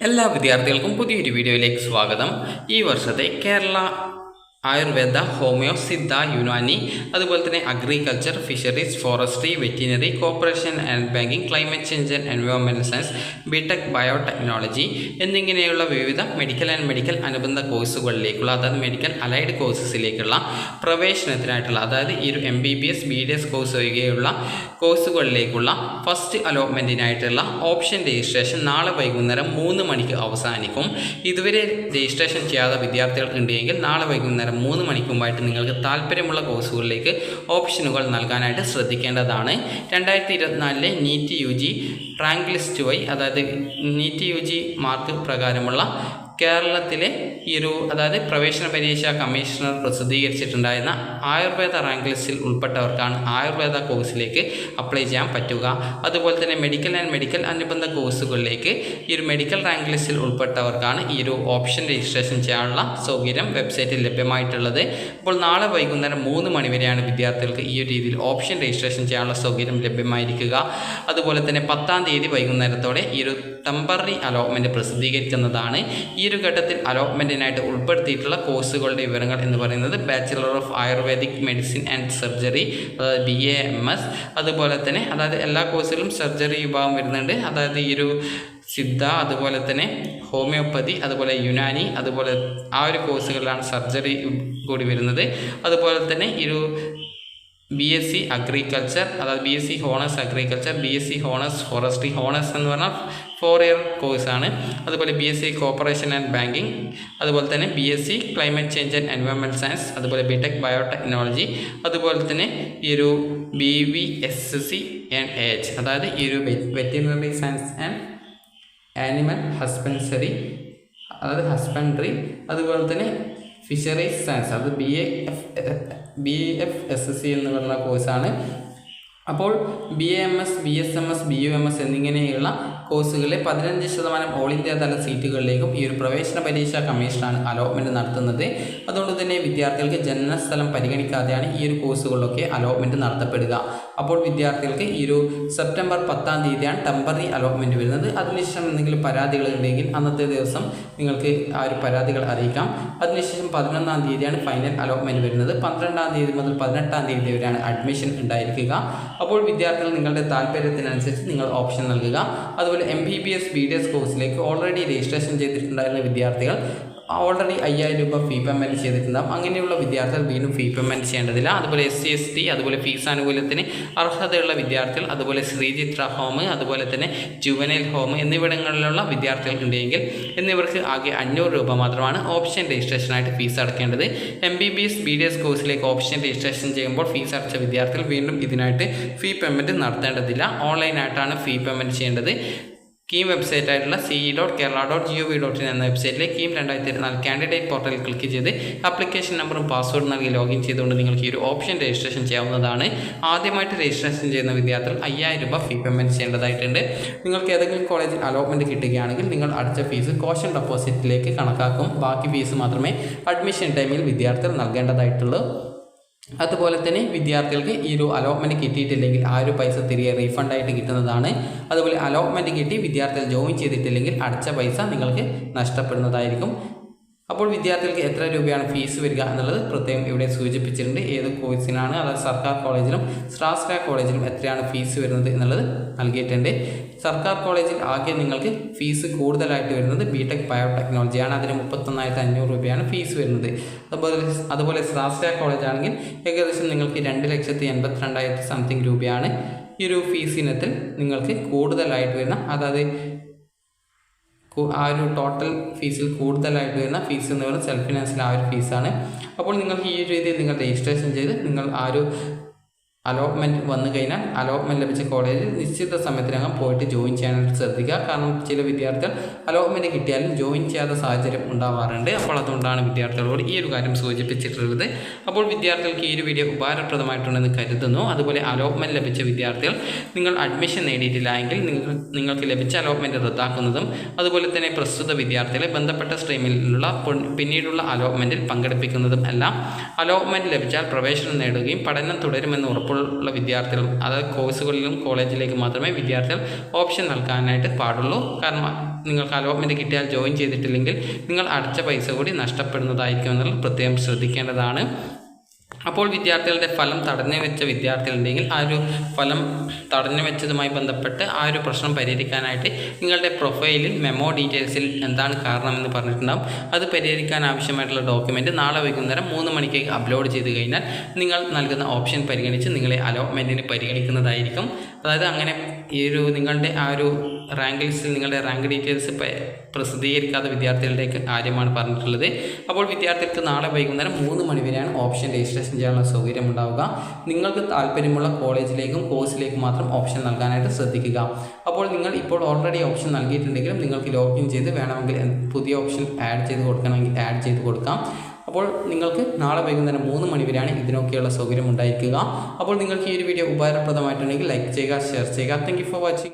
എല്ലാ വിദ്യാർത്ഥികൾക്കും പുതിയൊരു വീഡിയോയിലേക്ക് സ്വാഗതം. ഈ വർഷത്തെ കേരള ആയുർവേദ, ഹോമിയോ, സിദ്ധ, യുനാനി, അതുപോലെ തന്നെ agriculture, fisheries, forestry, veterinary, corporation and banking, climate change and environmental science, BTech, biotechnology എന്നിങ്ങനെയുള്ള വിവിധ മെഡിക്കൽ ആൻഡ് മെഡിക്കൽ അനുബന്ധ കോഴ്സുകളിലേക്കുള്ള, അതായത് മെഡിക്കൽ അലൈഡ് കോഴ്സസിലേക്കുള്ള പ്രവേശനത്തിനായിട്ടുള്ള, അതായത് ഈ ഒരു MBBS, BDS കോഴ്സ് ഒഴികെയുള്ള കോഴ്സുകളിലേക്കുള്ള ഫസ്റ്റ് അലോട്ട്മെൻറ്റിനായിട്ടുള്ള ഓപ്ഷൻ രജിസ്ട്രേഷൻ നാളെ വൈകുന്നേരം 3 മണിക്ക് അവസാനിക്കും. ഇതുവരെ രജിസ്ട്രേഷൻ ചെയ്യാത്ത വിദ്യാർത്ഥികൾ ഉണ്ടെങ്കിൽ നാളെ വൈകുന്നേരം 3 മണിക്ക് മുമ്പായിട്ട് നിങ്ങൾക്ക് താല്പര്യമുള്ള കോഴ്സുകളിലേക്ക് ഓപ്ഷനുകൾ നൽകാനായിട്ട് ശ്രദ്ധിക്കേണ്ടതാണ്. 2024 നീറ്റ് UG റാങ്ക് ലിസ്റ്റ് വഴി, അതായത് നീറ്റ് UG മാർക്ക് പ്രകാരമുള്ള കേരളത്തിലെ അതായത് പ്രവേശന പരീക്ഷാ കമ്മീഷണർ പ്രസിദ്ധീകരിച്ചിട്ടുണ്ടായിരുന്ന ആയുർവേദ റാങ്ക് ലിസ്റ്റിൽ ഉൾപ്പെട്ടവർക്കാണ് ആയുർവേദ കോഴ്സിലേക്ക് അപ്ലൈ ചെയ്യാൻ പറ്റുക. അതുപോലെ തന്നെ മെഡിക്കൽ ആൻഡ് മെഡിക്കൽ അനുബന്ധ കോഴ്സുകളിലേക്ക് മെഡിക്കൽ റാങ്ക് ലിസ്റ്റിൽ ഉൾപ്പെട്ടവർക്കാണ് ഓപ്ഷൻ രജിസ്ട്രേഷൻ ചെയ്യാനുള്ള സൗകര്യം വെബ്സൈറ്റിൽ ലഭ്യമായിട്ടുള്ളത്. അപ്പോൾ നാളെ വൈകുന്നേരം 3 മണി വരെയാണ് വിദ്യാർത്ഥികൾക്ക് ഈ ഒരു രീതിയിൽ ഓപ്ഷൻ രജിസ്ട്രേഷൻ ചെയ്യാനുള്ള സൗകര്യം ലഭ്യമായിരിക്കുക. അതുപോലെ തന്നെ 10-ാം തീയതി വൈകുന്നേരത്തോടെ ടെമ്പററി അലോട്ട്മെൻറ്റ് പ്രസിദ്ധീകരിക്കുന്നതാണ്. ഈ ഒരു ഘട്ടത്തിൽ അലോട്ട്മെൻറ്റിനായിട്ട് ഉൾപ്പെടുത്തിയിട്ടുള്ള കോഴ്സുകളുടെ വിവരങ്ങൾ എന്ന് പറയുന്നത് bachelor of ayurvedic medicine and surgery, അതായത് BAMS, അതുപോലെ തന്നെ അതായത് എല്ലാ കോഴ്സുകളും സർജറി വിഭാഗം വരുന്നുണ്ട്. അതായത് സിദ്ധ, അതുപോലെ തന്നെ ഹോമിയോപ്പതി, അതുപോലെ യുനാനി, അതുപോലെ ആ ഒരു കോഴ്സുകളിലാണ് സർജറി കൂടി വരുന്നത്. അതുപോലെ തന്നെ BSc അഗ്രികൾച്ചർ, അതായത് BSc honours agriculture, BSc honours forestry, honours എന്ന് പറഞ്ഞാൽ 4 ഇയർ കോഴ്സാണ്. അതുപോലെ BSc കോർപ്പറേഷൻ ആൻഡ് ബാങ്കിങ്, അതുപോലെ തന്നെ BSc climate change and environmental science, അതുപോലെ ബിടെക് ബയോടെക്നോളജി, അതുപോലെ തന്നെ BVSC ആൻഡ് AH, അതായത് veterinary science and animal husbandry, അതുപോലെ തന്നെ ഫിഷറീസ് സയൻസ്, അത് BFSC എന്ന് പറയുന്ന കോഴ്സാണ്. അപ്പോൾ BAMS, BSMS, BUMS എന്നിങ്ങനെയുള്ള കോഴ്സുകളിലെ 15% ഓൾ ഇന്ത്യ തല സീറ്റുകളിലേക്കും പ്രവേശന പരീക്ഷാ കമ്മീഷനാണ് അലോട്ട്മെൻറ്റ് നടത്തുന്നത്. അതുകൊണ്ട് തന്നെ വിദ്യാർത്ഥികൾക്ക് ജനനസ്ഥലം പരിഗണിക്കാതെയാണ് കോഴ്സുകളിലൊക്കെ അലോട്ട്മെൻറ്റ് നടത്തപ്പെടുക. അപ്പോൾ വിദ്യാർത്ഥികൾക്ക് സെപ്റ്റംബർ 10-ാം തീയതിയാണ് ടെമ്പററി അലോട്ട്മെൻറ്റ് വരുന്നത്. അതിനുശേഷം എന്തെങ്കിലും പരാതികൾ ഉണ്ടെങ്കിൽ അന്നത്തെ ദിവസം നിങ്ങൾക്ക് ആ പരാതികൾ അറിയിക്കാം. അതിനുശേഷം 11-ാം തീയതിയാണ് ഫൈനൽ അലോട്ട്മെൻറ്റ് വരുന്നത്. 12-ാം തീയതി മുതൽ 18-ാം തീയതി വരെയാണ് അഡ്മിഷൻ ഉണ്ടായിരിക്കുക. അപ്പോൾ വിദ്യാർത്ഥികൾ നിങ്ങളുടെ താല്പര്യത്തിനനുസരിച്ച് നിങ്ങൾ ഓപ്ഷൻ നൽകുക. അതുപോലെ MBBS, BDS കോഴ്സിലേക്ക് ഓൾറെഡി രജിസ്ട്രേഷൻ ചെയ്തിട്ടുണ്ടായിരുന്ന വിദ്യാർത്ഥികൾ ഓൾറെഡി 5000 രൂപ ഫീ പേയ്മെൻറ്റ് ചെയ്തിട്ടുണ്ടാകും. അങ്ങനെയുള്ള വിദ്യാർത്ഥികൾ വീണ്ടും ഫീ പേയ്മെൻറ്റ് ചെയ്യേണ്ടതില്ല. അതുപോലെ SC, ST, അതുപോലെ ഫീസ് ആനുകൂല്യത്തിന് അർഹതയുള്ള വിദ്യാർത്ഥികൾ, അതുപോലെ ശ്രീചിത്ര ഹോം, അതുപോലെ തന്നെ ജുവനൈൽ ഹോം എന്നിവിടങ്ങളിലുള്ള വിദ്യാർത്ഥികൾ ഉണ്ടെങ്കിൽ എന്നിവർക്ക് ആകെ 500 രൂപ മാത്രമാണ് ഓപ്ഷൻ രജിസ്ട്രേഷനായിട്ട് ഫീസ് അടക്കേണ്ടത്. MBBS, BDS കോഴ്സിലേക്ക് ഓപ്ഷൻ രജിസ്ട്രേഷൻ ചെയ്യുമ്പോൾ ഫീസ് അടച്ച വിദ്യാർത്ഥികൾ വീണ്ടും ഇതിനായിട്ട് ഫീ പേയ്മെൻറ്റ് നടത്തേണ്ടതില്ല. ഓൺലൈനായിട്ടാണ് ഫീ പേയ്മെൻറ്റ് ചെയ്യേണ്ടത്. കീം വെബ്സൈറ്റ് ആയിട്ടുള്ള ce.kerala.gov.in എന്ന വെബ്സൈറ്റിലെ കീം 2024 കാൻഡിഡേറ്റ് പോർട്ടലിൽ ക്ലിക്ക് ചെയ്ത് ആപ്ലിക്കേഷൻ നമ്പറും പാസ്വേഡും നൽകി ലോഗിൻ ചെയ്തുകൊണ്ട് നിങ്ങൾക്ക് ഓപ്ഷൻ രജിസ്ട്രേഷൻ ചെയ്യാവുന്നതാണ്. ആദ്യമായിട്ട് രജിസ്ട്രേഷൻ ചെയ്യുന്ന വിദ്യാർത്ഥികൾ 5000 രൂപ ഫീ പേയ്മെൻറ്റ് ചെയ്യേണ്ടതായിട്ടുണ്ട്. നിങ്ങൾക്ക് ഏതെങ്കിലും കോളേജിൽ അലോട്ട്മെൻറ്റ് കിട്ടുകയാണെങ്കിൽ നിങ്ങൾ അടച്ച ഫീസ് കോഷൻ ഡെപ്പോസിറ്റിലേക്ക് കണക്കാക്കും. ബാക്കി ഫീസ് മാത്രമേ അഡ്മിഷൻ ടൈമിൽ വിദ്യാർത്ഥികൾ നൽകേണ്ടതായിട്ടുള്ളൂ. അതുപോലെ തന്നെ വിദ്യാർത്ഥികൾക്ക് അലോട്ട്മെൻറ്റ് കിട്ടിയിട്ടില്ലെങ്കിൽ ആ പൈസ തിരികെ റീഫണ്ടായിട്ട് കിട്ടുന്നതാണ്. അതുപോലെ അലോട്ട്മെൻറ്റ് കിട്ടി വിദ്യാർത്ഥികൾ ജോയിൻ ചെയ്തിട്ടില്ലെങ്കിൽ അടച്ച പൈസ നിങ്ങൾക്ക് നഷ്ടപ്പെടുന്നതായിരിക്കും. അപ്പോൾ വിദ്യാർത്ഥികൾക്ക് എത്ര രൂപയാണ് ഫീസ് വരിക എന്നുള്ളത് പ്രത്യേകം ഇവിടെ സൂചിപ്പിച്ചിട്ടുണ്ട്. ഏത് കോഴ്സിനാണ്, അതായത് സർക്കാർ കോളേജിലും സ്രാസ്ട്ര കോളേജിലും എത്രയാണ് ഫീസ് വരുന്നത് എന്നുള്ളത് നൽകിയിട്ടുണ്ട്. സർക്കാർ കോളേജിൽ ആകെ നിങ്ങൾക്ക് ഫീസ് കൂടുതലായിട്ട് വരുന്നത് ബിടെക് ബയോടെക്നോളജിയാണ്. അതിന് 31,500 രൂപയാണ് ഫീസ് വരുന്നത്. അതുപോലെ സ്രാസ്ട്ര കോളേജ് ആണെങ്കിൽ ഏകദേശം നിങ്ങൾക്ക് 2,82,000 സംതിങ് രൂപയാണ് ഫീസ് ഇനത്തിൽ നിങ്ങൾക്ക് കൂടുതലായിട്ട് വരുന്ന, അതായത് ആ ടോട്ടൽ ഫീസിൽ കൂടുതലായിട്ട് വരുന്ന ഫീസ് എന്ന് പറയുന്നത് സെൽഫ് ഫിനാൻസിൽ ഫീസാണ്. അപ്പോൾ നിങ്ങൾക്ക് ഈ രീതിയിൽ നിങ്ങൾ രജിസ്ട്രേഷൻ ചെയ്ത് നിങ്ങൾ അലോട്ട്മെൻറ്റ് വന്നു കഴിഞ്ഞാൽ അലോട്ട്മെൻറ്റ് ലഭിച്ച കോളേജിൽ നിശ്ചിത സമയത്തിനകം പോയിട്ട് ജോയിൻ ചെയ്യാനായിട്ട് ശ്രദ്ധിക്കുക. കാരണം ചില വിദ്യാർത്ഥികൾ അലോട്ട്മെൻറ്റ് കിട്ടിയാലും ജോയിൻ ചെയ്യാത്ത സാഹചര്യം ഉണ്ടാവാറുണ്ട്. അപ്പോൾ അതുകൊണ്ടാണ് വിദ്യാർത്ഥികളോട് ഈ കാര്യം സൂചിപ്പിച്ചിട്ടുള്ളത്. അപ്പോൾ വിദ്യാർത്ഥികൾക്ക് ഈ വീഡിയോ ഉപകാരപ്രദമായിട്ടുണ്ടെന്ന് കരുതുന്നു. അതുപോലെ അലോട്ട്മെൻറ്റ് ലഭിച്ച വിദ്യാർത്ഥികൾ നിങ്ങൾ അഡ്മിഷൻ നേടിയിട്ടില്ല എങ്കിൽ നിങ്ങൾക്ക് ലഭിച്ച അലോട്ട്മെൻറ്റ് റദ്ദാക്കുന്നതും, അതുപോലെ തന്നെ പ്രസ്തുത വിദ്യാർത്ഥികളെ ബന്ധപ്പെട്ട സ്ട്രീമിലുള്ള പിന്നീടുള്ള അലോട്ട്മെൻറ്റിൽ പങ്കെടുപ്പിക്കുന്നതും എല്ലാം അലോട്ട്മെൻറ്റ് ലഭിച്ചാൽ പ്രവേശനം നേടുകയും പഠനം തുടരുമെന്ന് ഉറപ്പുള്ള വിദ്യാർത്ഥികൾ, അതായത് കോഴ്സുകളിലും കോളേജിലേക്ക് മാത്രമേ വിദ്യാർത്ഥികൾ ഓപ്ഷൻ നൽകാനായിട്ട് പാടുള്ളൂ. കാരണം നിങ്ങൾക്ക് അലോട്ട്മെൻറ്റ് കിട്ടിയാൽ ജോയിൻ ചെയ്തിട്ടില്ലെങ്കിൽ നിങ്ങൾ അടച്ച പൈസ കൂടി നഷ്ടപ്പെടുന്നതായിരിക്കും എന്നുള്ളത് പ്രത്യേകം ശ്രദ്ധിക്കേണ്ടതാണ്. അപ്പോൾ വിദ്യാർത്ഥികളുടെ ഫലം തടഞ്ഞു വെച്ച വിദ്യാർത്ഥികളുണ്ടെങ്കിൽ ആ ഒരു ഫലം തടഞ്ഞു വെച്ചതുമായി ബന്ധപ്പെട്ട് ആ ഒരു പ്രശ്നം പരിഹരിക്കാനായിട്ട് നിങ്ങളുടെ പ്രൊഫൈലിൽ മെമ്മോ ഡീറ്റെയിൽസിൽ എന്താണ് കാരണമെന്ന് പറഞ്ഞിട്ടുണ്ടാകും. അത് പരിഹരിക്കാൻ ആവശ്യമായിട്ടുള്ള ഡോക്യുമെൻറ്റ് നാളെ വൈകുന്നേരം 3 മണിക്ക് അപ്ലോഡ് ചെയ്ത് കഴിഞ്ഞാൽ നിങ്ങൾ നൽകുന്ന ഓപ്ഷൻ പരിഗണിച്ച് നിങ്ങളെ അലോട്ട്മെൻറ്റിന് പരിഗണിക്കുന്നതായിരിക്കും. അതായത് അങ്ങനെ ഈ ഒരു നിങ്ങളുടെ ആ ഒരു റാങ്ക് ലിസ്റ്റിൽ നിങ്ങളുടെ റാങ്ക് ഡീറ്റെയിൽസ് പ്രസിദ്ധീകരിക്കാത്ത വിദ്യാർത്ഥികളുടെ കാര്യമാണ് പറഞ്ഞിട്ടുള്ളത്. അപ്പോൾ വിദ്യാർത്ഥികൾക്ക് നാളെ വൈകുന്നേരം 3 മണി വരെയാണ് ഓപ്ഷൻ രജിസ്ട്രേഷൻ ചെയ്യാനുള്ള സൗകര്യം ഉണ്ടാവുക. നിങ്ങൾക്ക് താല്പര്യമുള്ള കോളേജിലേക്കും കോഴ്സിലേക്കും മാത്രം ഓപ്ഷൻ നൽകാനായിട്ട് ശ്രദ്ധിക്കുക. അപ്പോൾ നിങ്ങൾ ഇപ്പോൾ ഓൾറെഡി ഓപ്ഷൻ നൽകിയിട്ടുണ്ടെങ്കിലും നിങ്ങൾക്ക് ലോഗിൻ ചെയ്ത് വേണമെങ്കിൽ പുതിയ ഓപ്ഷൻ ആഡ് ചെയ്ത് കൊടുക്കണമെങ്കിൽ ആഡ് ചെയ്ത് കൊടുക്കാം. അപ്പോൾ നിങ്ങൾക്ക് നാളെ വൈകുന്നേരം 3 മണി വരെയാണ് ഇതിനൊക്കെയുള്ള സൗകര്യം ഉണ്ടായിരിക്കുക. അപ്പോൾ നിങ്ങൾക്ക് ഈ ഒരു വീഡിയോ ഉപകാരപ്രദമായിട്ടുണ്ടെങ്കിൽ ലൈക്ക് ചെയ്യുക, ഷെയർ ചെയ്യുക. Thank you for watching.